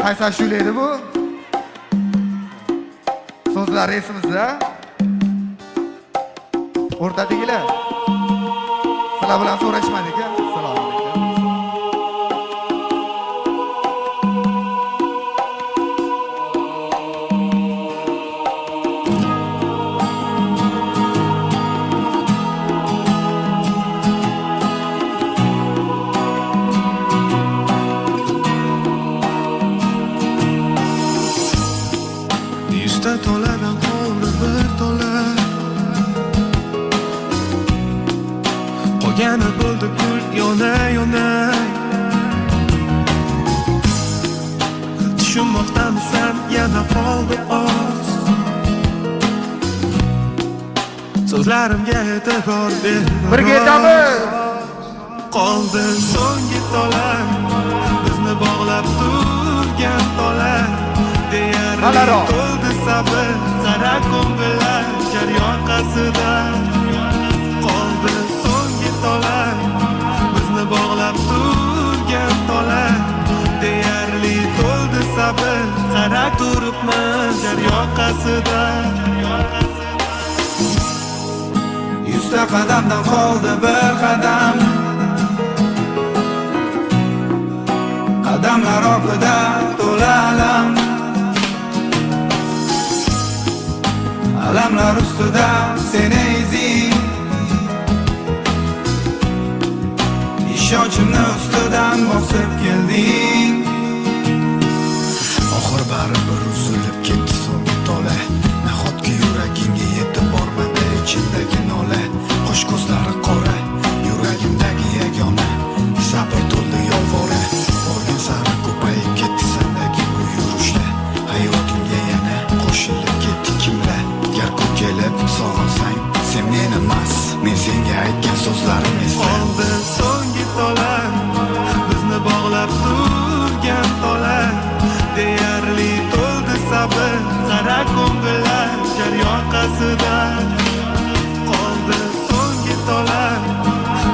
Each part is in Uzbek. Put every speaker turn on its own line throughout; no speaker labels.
Qaysi ashula edi bu? So'zlari esimizda. O'rtadagilar. Sizlar bilan so'rashmadik-a? Assalomu alaykum.
Yuzta toladan qoldi bir tola, qolgani bo'ldi gul yona-yona. Tushunmoqdamisan, yana qoldi oz. So'zlarimga e'tibor ber.
Birga aytamiz.
Qoldi so'nggi tola, bizni bog'lab turgan tola. Deyarli to'ldi sabr, sara ko'ngillar jar yoqasida. Qoldi so'nggi tola, bizni bog'lab turgan tola. Deyarli to'ldi sabr, sara turibman jar yoqasida.
100 ta qadamdan qoldi bir qadam, qadamlar orqada to'la alam. Alamlar ustida seni izing, ishonchimni ustidan bosib kelding. Oxir baribir uzilib ketdi so'nggi tola. Nahotki yuragimga yetib bormadi ichimdagi nola. Qo'sh ko'zlari qora, yuragimdagi yagona. Sabr to'ldi yolvora, borgan sari ko'payib ketdi sendagi bu yurishda. Hayotimga yana qo'shilib ketdi kimlar. Gar kun kelib sog'insang, sen meni emas, men senga aytgan so'zlarim esla.
Qoldi so'nggi tola, bizni bog'lab turgan tola. Deyarli to'ldi sabr, sara ko'ngillar jar yoqasida. Qoldi so'nggi tola,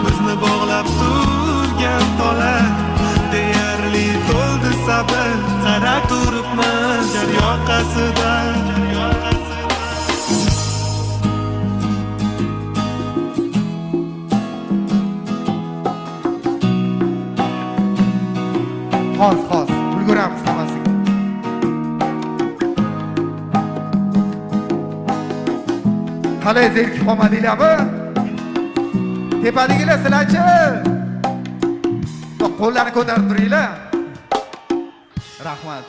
bizni bog'lab turgan tola. Deyarli to'ldi sabr, sara turibman jar yoqasida.
Xos, ulguramiz hammasiga. Qalay zerikib qolmadinglarmi? Tepadagilar sizlarchi? Qo'llarni ko'tarib turinglar. Rahmat.